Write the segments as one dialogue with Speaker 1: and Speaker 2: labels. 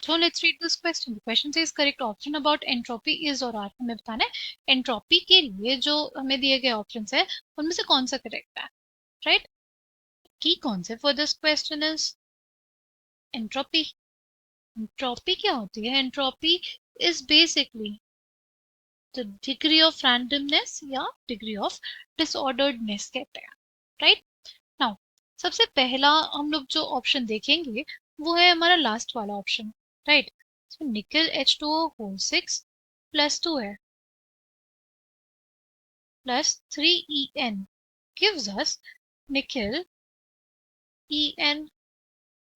Speaker 1: So let's read this question. The question says correct option about entropy is और are. हमें बताना है entropy के लिए जो हमें दिए गए ऑप्शंस है उनमें से कौन सा करेक्ट है, राइट? की concept for this question is entropy. Entropy क्या होती है? Entropy is basically the degree of randomness या डिग्री ऑफ डिसऑर्डर्डनेस कहते हैं, राइट? नाउ सबसे पहला हम लोग जो ऑप्शन देखेंगे वो है हमारा लास्ट वाला ऑप्शन, राइट? निकल H2O होल 6 +2 है plus 3En gives us nickel En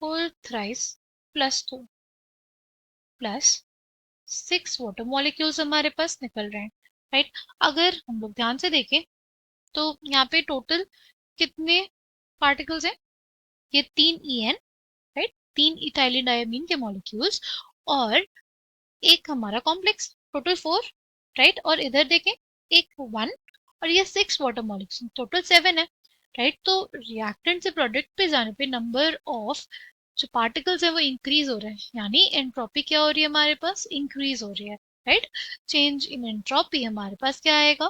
Speaker 1: whole thrice +2 plus 6 water molecules हमारे पास निकल रहे हैं, राइट? अगर हम लोग ध्यान से देखें तो यहाँ पे टोटल कितने पार्टिकल्स हैं? ये 3En, राइट? 3 इथाइलिन डायमीन के मॉलिक्यूल्स और एक हमारा कॉम्प्लेक्स, टोटल 4, राइट? और इधर देखें एक 1 और ये 6 वाटर मॉलिक्यूल्स, टोटल 7 है, राइट? तो रिएक्टेंट से प्रोडक्ट पे जाने पे नंबर ऑफ जो पार्टिकल्स है वो इंक्रीज हो रहे हैं, यानी एंट्रोपी क्या हो रही है हमारे पास? इंक्रीज हो रही है, राइट? चेंज इन एंट्रोपी हमारे पास क्या आएगा?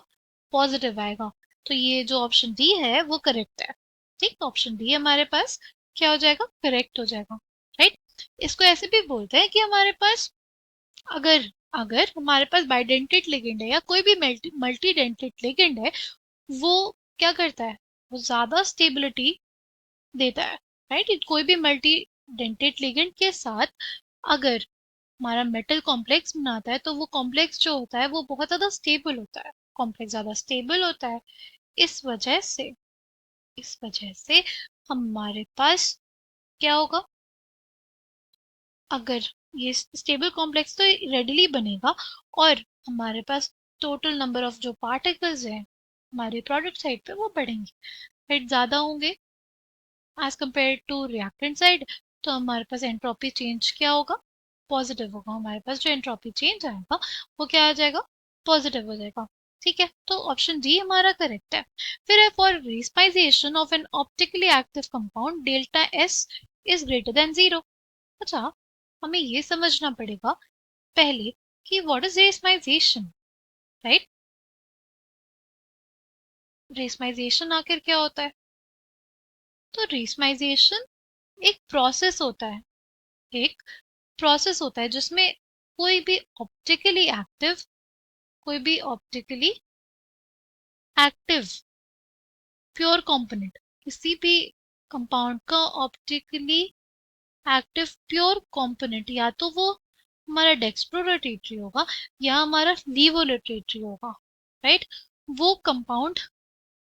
Speaker 1: पॉजिटिव आएगा. तो ये जो ऑप्शन डी है वो करेक्ट है, ठीक? ऑप्शन डी हमारे पास क्या हो जाएगा? करेक्ट हो जाएगा, राइट? इसको ऐसे भी बोलते हैं कि हमारे पास अगर अगर हमारे पास बाइडेंटेट लिगेंड है या कोई भी मल्टी डेंटेट लिगेंड है, वो क्या करता है? वो ज्यादा स्टेबिलिटी देता है, राइट? कोई भी मल्टी डेंटेट लिगेंड के साथ अगर हमारा मेटल कॉम्प्लेक्स बनाता है तो वो कॉम्प्लेक्स जो होता है वो बहुत ज्यादा स्टेबल होता है, कॉम्प्लेक्स ज्यादा स्टेबल होता है. इस वजह से इस वजह से हमारे पास क्या होगा? अगर ये स्टेबल कॉम्प्लेक्स तो रेडिली बनेगा और हमारे पास टोटल नंबर ऑफ जो पार्टिकल्स हैं हमारे प्रोडक्ट साइड पे वो बढ़ेंगे, राइट? ज़्यादा होंगे as compared to reactant side. तो हमारे पास एंट्रोपी चेंज क्या होगा? पॉजिटिव होगा. हमारे पास जो एंट्रोपी चेंज आएगा वो क्या आ जाएगा? पॉजिटिव हो जाएगा, ठीक है? तो ऑप्शन डी हमारा करेक्ट है. फिर है for racemisation of an optically active compound delta S is greater than 0. अच्छा, हमें ये समझना पड़ेगा पहले कि what is racemisation, right? Racemisation आखिर क्या होता है? तो रेसमाइजेशन एक प्रोसेस होता है, एक प्रोसेस होता है जिसमें कोई भी ऑप्टिकली एक्टिव कोई भी ऑप्टिकली एक्टिव प्योर कंपोनेंट, किसी भी कंपाउंड का ऑप्टिकली एक्टिव प्योर कंपोनेंट या तो वो हमारा डेक्स्ट्रोरोटेटरी होगा या हमारा लीवोरोटेटरी होगा, राइट? वो कंपाउंड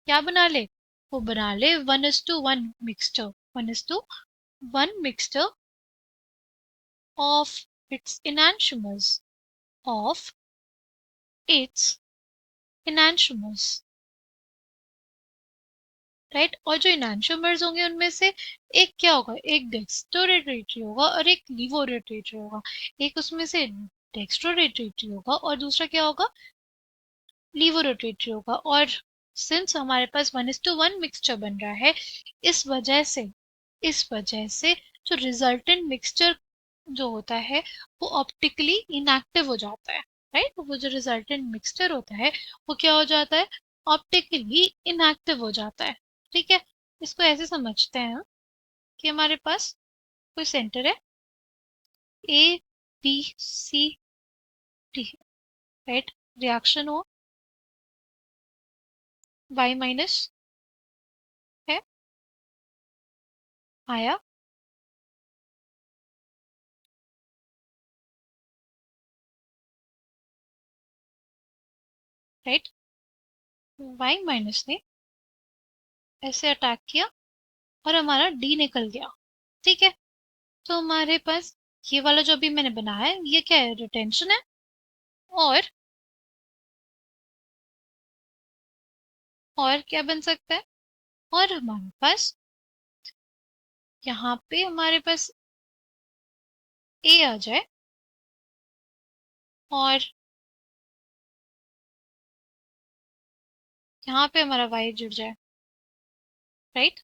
Speaker 1: क्या बना ले? वो बना ले 1:1 mixture, 1:1 mixture of its enantiomers, of its enantiomers, right? और जो enantiomers होंगे उनमें से एक क्या होगा? एक डेक्स्ट्रोरोटेटरी होगा और एक लीवोरोटेटरी होगा. एक उसमें से डेक्स्ट्रोरोटेटरी होगा और दूसरा क्या होगा? लीवोरोटेटरी होगा. और सिंस हमारे पास 1:1 मिक्सचर बन रहा है, इस वजह से जो रिजल्टेंट मिक्सचर जो होता है वो ऑप्टिकली इनएक्टिव हो जाता है, राइट? वो जो रिजल्टेंट मिक्सचर होता है वो क्या हो जाता है? ऑप्टिकली इनएक्टिव हो जाता है, ठीक है? इसको ऐसे समझते हैं कि हमारे पास कोई सेंटर है A B C D, right? Reaction हो Y माइनस है, आया, राइट? Y माइनस ने ऐसे अटैक किया और हमारा D निकल गया, ठीक है? तो हमारे पास ये वाला जो अभी मैंने बनाया है ये क्या है? रिटेंशन है. और क्या बन सकता है? और हमारे पास यहाँ पे हमारे पास ए आ जाए और यहाँ पे हमारा वाई जुड़ जाए, राइट?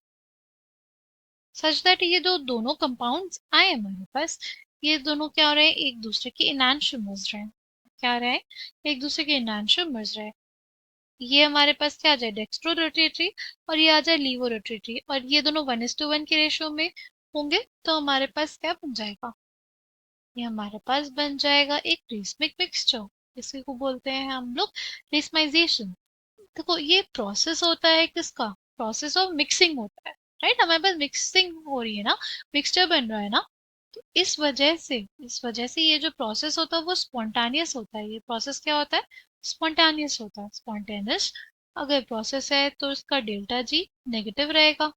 Speaker 1: सच दैट ये जो दोनों कंपाउंड्स आए हमारे पास ये दोनों क्या हो रहे हैं, एक दूसरे के इनैंशियोमर्स रहे हैं। क्या रहे हैं, एक दूसरे के इनैंशियोमर्स रहे हैं। ये हमारे पास क्या आ जाए, डेक्स्ट्रो रोटेटरी, और ये आ जाए लीवो रोटेटरी, और ये दोनों 1:1 के रेशियो में होंगे, तो हमारे पास क्या बन जाएगा, ये हमारे पास बन जाएगा एक रेसमिक मिक्सचर। इसी को बोलते हैं हम लोग रेसमाइजेशन। देखो ये प्रोसेस होता है किसका, प्रोसेस ऑफ मिक्सिंग होता है, राइट। हमारे पास मिक्सिंग हो रही है ना, मिक्सचर बन रहा है ना, तो इस वजह से ये जो प्रोसेस होता है वो स्पॉन्टानियस होता है। ये प्रोसेस क्या होता है, स्पॉन्टानियस होता है, स्पॉन्टेनियस। अगर प्रोसेस है तो इसका डेल्टा जी नेगेटिव रहेगा,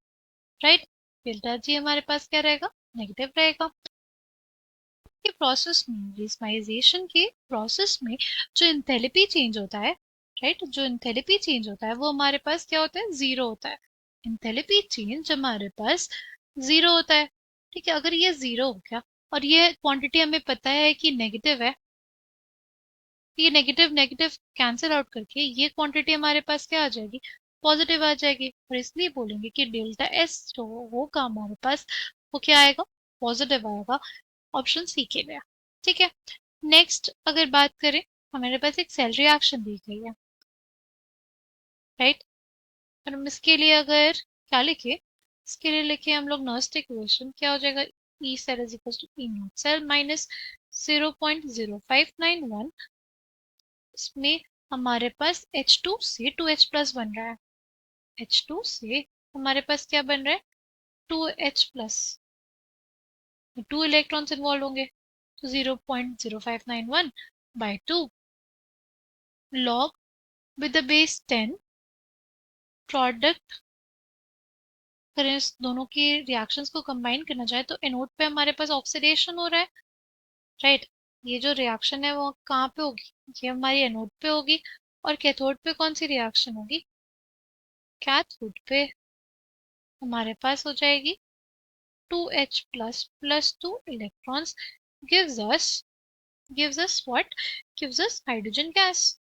Speaker 1: राइट। डेल्टा जी हमारे पास क्या रहेगा, नेगेटिव रहेगा। के प्रोसेस में, रेसमाइजेशन के प्रोसेस में जो इंथैल्पी चेंज होता है, राइट, जो इंथैल्पी चेंज होता है वो हमारे पास क्या होता है, जीरो होता है। इंथैल्पी चेंज हमारे पास जीरो होता है, ठीक है। अगर ये जीरो हो गया और ये क्वांटिटी हमें पता है कि नेगेटिव है, तो ये नेगेटिव नेगेटिव कैंसिल आउट करके ये क्वांटिटी हमारे पास क्या आ जाएगी, पॉजिटिव आ जाएगी। और इसलिए बोलेंगे कि डेल्टा एस जो होगा हमारे पास वो क्या आएगा, पॉजिटिव आएगा। ऑप्शन सी के लिए, ठीक है। नेक्स्ट अगर बात करें, हमारे पास एक सेल रिएक्शन दी गई है, राइट। और हम इसके लिए अगर क्या लिखे, इसके लिए लिखे हम लोग नर्स्ट इक्वेशन, क्या हो जाएगा, E cell is equal to E naught cell minus 0.0591। इसमें हमारे पास H2 से 2H प्लस बन रहा है, H2 से हमारे पास क्या बन रहा है, 2H प्लस, 2 इलेक्ट्रॉन्स इन्वॉल्व होंगे, तो 0.0591 by 2 log with the base 10 product करें, इस दोनों की रिएक्शंस को कंबाइन करना चाहे तो एनोड पे हमारे पास ऑक्सीडेशन हो रहा है, राइट। ये जो रिएक्शन है वो कहाँ पे होगी, ये हमारी एनोड पे होगी। और कैथोड पे कौन सी रिएक्शन होगी, कैथोड पे हमारे पास हो जाएगी 2H plus plus 2 electrons gives us what, gives us hydrogen gas,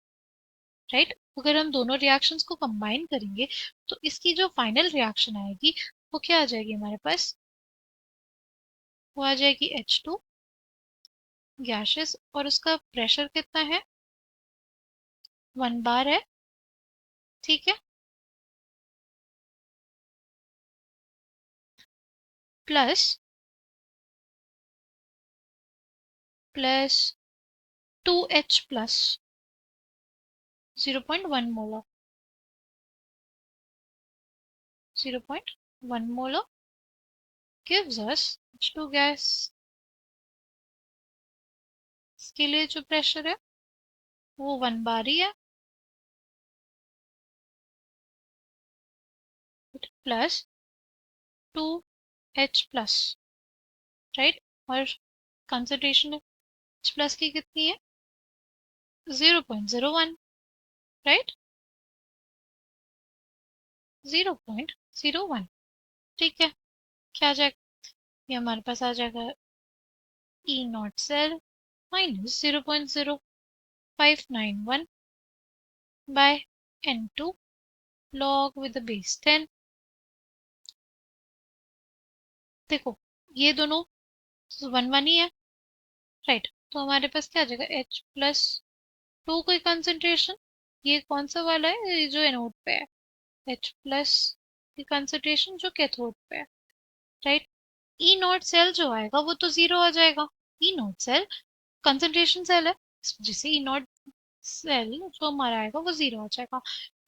Speaker 1: right. अगर हम दोनों रिएक्शंस को कंबाइन करेंगे तो इसकी जो फाइनल रिएक्शन आएगी वो क्या आ जाएगी हमारे पास, वो आ जाएगी H2 गैसेस, और उसका प्रेशर कितना है, 1 बार है, ठीक है। Plus plus 2H plus 0.1 molar, 0.1 molar gives us H2 gas. इसके लिए जो प्रेशर है वो 1 बार ही है, प्लस 2H प्लस, राइट। और कंसंट्रेशन H प्लस की कितनी है, 0.01, राइट, 0.01, ठीक है। क्या आ जाएगा, ये हमारे पास आ जाएगा E naught cell minus 0.0591 by N2 log with the base 10। देखो ये दोनों 1 1 ही है, राइट। तो हमारे पास क्या आ जाएगा, H प्लस 2 की कंसंट्रेशन, ये कौन सा वाला है, ये जो एनोड पे है, H प्लस की कंसंट्रेशन जो कैथोड पे है, राइट। ई नॉट सेल जो आएगा वो तो जीरो आ जाएगा, E naught cell concentration cell है, जिसे ई नॉट सेल जो हमारा आएगा वो जीरो आ जाएगा,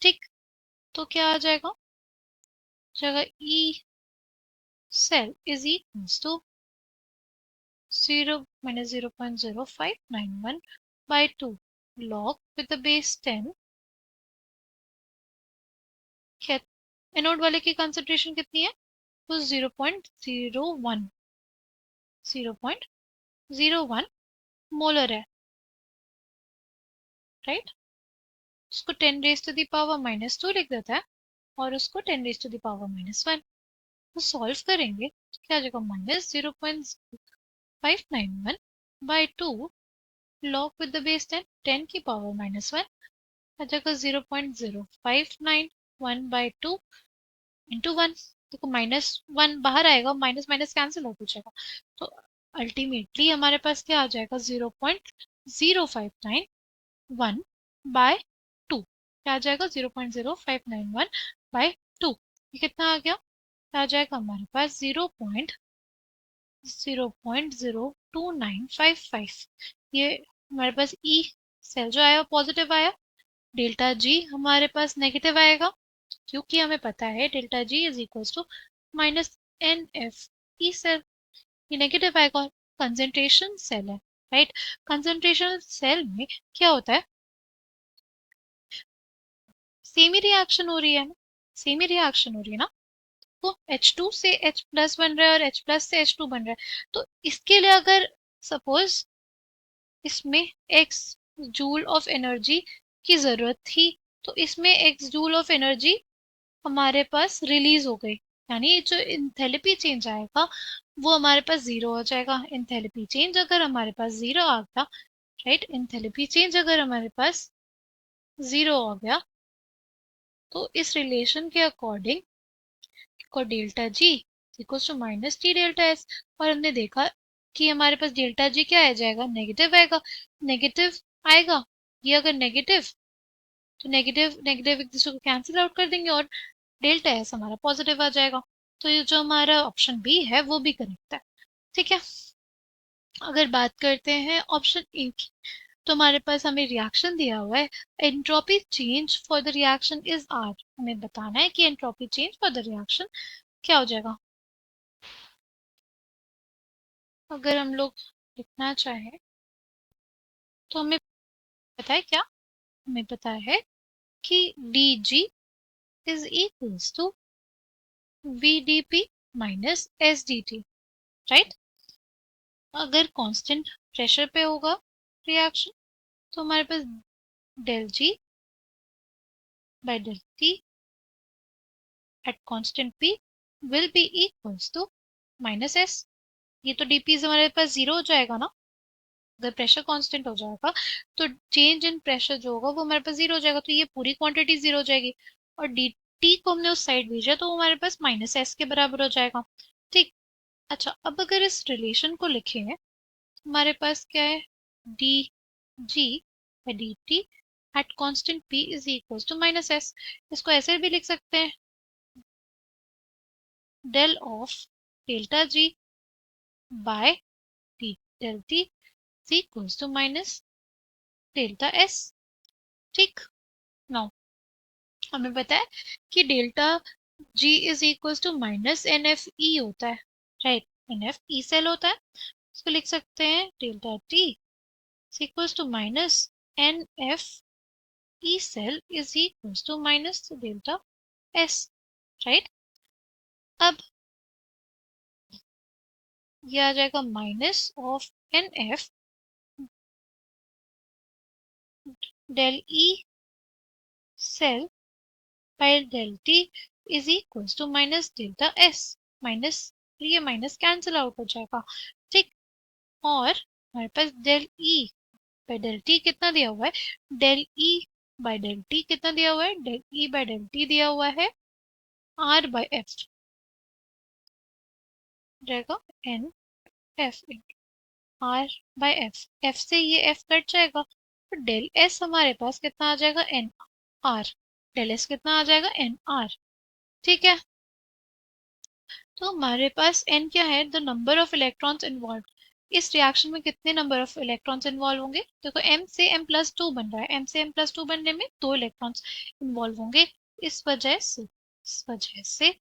Speaker 1: ठीक। तो क्या आ जाएगा, जगह E cell is equals to 0 minus 0.0591 by 2 log with the base 10। Anode वाले की कंसंट्रेशन कितनी है, तो 0.01, 0.01 मोलर है, राइट। उसको 10 raise to the power minus 2 लिख देता है, और उसको 10 raise to the power minus 1। तो सॉल्व करेंगे तो क्या आ जाएगा, minus 0.591 by 2 log with the base 10, 10 की पावर माइनस 1 आ जाएगा, 0.0591 बाई 2 इंटू 1। देखो माइनस 1 बाहर आएगा, माइनस माइनस कैंसिल हो जाएगा, तो अल्टीमेटली हमारे पास क्या आ जाएगा 0.0591 बाय 2। क्या आ जाएगा 0.0591 बाय 2। ये कितना आ गया? आ जाएगा हमारे पास 0.02955। ये हमारे पास ई सेल जो आया पॉजिटिव आया, डेल्टा जी हमारे पास नेगेटिव आएगा क्योंकि हमें पता है delta G is equals to minus n F E cell. ये नेगेटिव आएगा। कंसंट्रेशन सेल है, राइट। कंसंट्रेशन सेल में क्या होता है, सेम ही रिएक्शन हो रही है ना, सेम ही रिएक्शन हो रही है ना। तो H2 से H प्लस बन रहा है और H प्लस से H2 बन रहा है। तो इसके लिए अगर सपोज इसमें x जूल ऑफ एनर्जी की जरूरत थी, तो इसमें x जूल ऑफ एनर्जी हमारे पास रिलीज हो गई, यानी जो इंथैल्पी चेंज आएगा वो हमारे पास जीरो हो जाएगा। इंथैल्पी चेंज अगर हमारे पास जीरो आ गया, राइट, इंथैल्पी चेंज अगर हमारे पास जीरो हो गया, तो इस रिलेशन के अकॉर्डिंग को delta G equal to minus T delta S. और हमने देखा कि हमारे पास डेल्टा जी क्या आ जाएगा, नेगेटिव आएगा। नेगेटिव आएगा, ये अगर नेगेटिव, तो नेगेटिव नेगेटिव एक दूसरे को कैंसिल आउट कर देंगे और डेल्टा एस हमारा पॉजिटिव आ जाएगा। तो ये जो हमारा ऑप्शन बी है वो भी करेक्ट है। ठीक है, अगर बात करते हैं ऑप्शन ए की, तो हमारे पास हमें रिएक्शन दिया हुआ है, entropy change for the reaction is R. हमें बताना है कि entropy change for the reaction क्या हो जाएगा। अगर हम लोग लिखना चाहें तो हमें पता है क्या, हमें पता है कि D G is equals to V D P minus S D T, right. अगर कांस्टेंट प्रेशर पे होगा रिएक्शन, तो हमारे पास del G by del T at constant P will be equals to minus S. ये तो डीपी हमारे पास zero हो जाएगा ना, अगर प्रेशर कांस्टेंट हो जाएगा तो चेंज इन प्रेशर जो होगा वो हमारे पास जीरो हो जाएगा, तो ये पूरी क्वांटिटी जीरो हो जाएगी। और डी टी को हमने उस साइड भेजा तो हमारे पास माइनस एस के बराबर हो जाएगा। ठीक। अच्छा, अब अगर इस रिलेशन को लिखें, हमारे पास क्या है, D G D T at constant P is equal to minus S. इसको ऐसे भी लिख सकते हैं, del of delta G by D del T is equal to minus delta S. ठीक। नाउ हमें पता है कि delta G is equal to minus n F E होता है, right. N F E cell होता है, इसको लिख सकते हैं delta T is equal to minus n F E cell is equal to minus delta S, right. अब ये आ जाएगा minus of N F del E cell by del T is equal to minus delta S. Minus, ये minus cancel out हो जाएगा। ठीक। और हमारे पास del E by del T कितना दिया हुआ है, del E by del T कितना दिया हुआ है, del E by del T दिया हुआ है आर बाय एफ, जाएगा n F R by F. F से ये एफ कट जाएगा, तो डेल एस हमारे पास कितना आ जाएगा, एन आर। डेल एस कितना आ जाएगा, एन आर। ठीक है, तो हमारे पास एन क्या है, the number of electrons involve. इस रिएक्शन में कितने नंबर ऑफ इलेक्ट्रॉन्स इन्वॉल्व होंगे, देखो एम से एम प्लस टू बन रहा है, एम से एम प्लस टू बनने में दो इलेक्ट्रॉन्स इन्वॉल्व होंगे। इस वजह से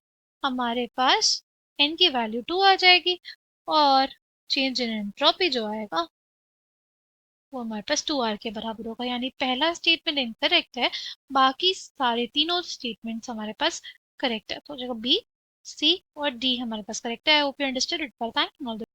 Speaker 1: हमारे पास एन की वैल्यू टू आ जाएगी और चेंज इन एंट्रोपी जो आएगा वो हमारे पास टू आर के बराबर होगा। यानी पहला स्टेटमेंट इनकरेक्ट है, बाकी सारे तीनों स्टेटमेंट्स हमारे पास करेक्ट है। तो जगह बी सी और डी हमारे पास करेक्ट है। I hope you understood it. Thank you.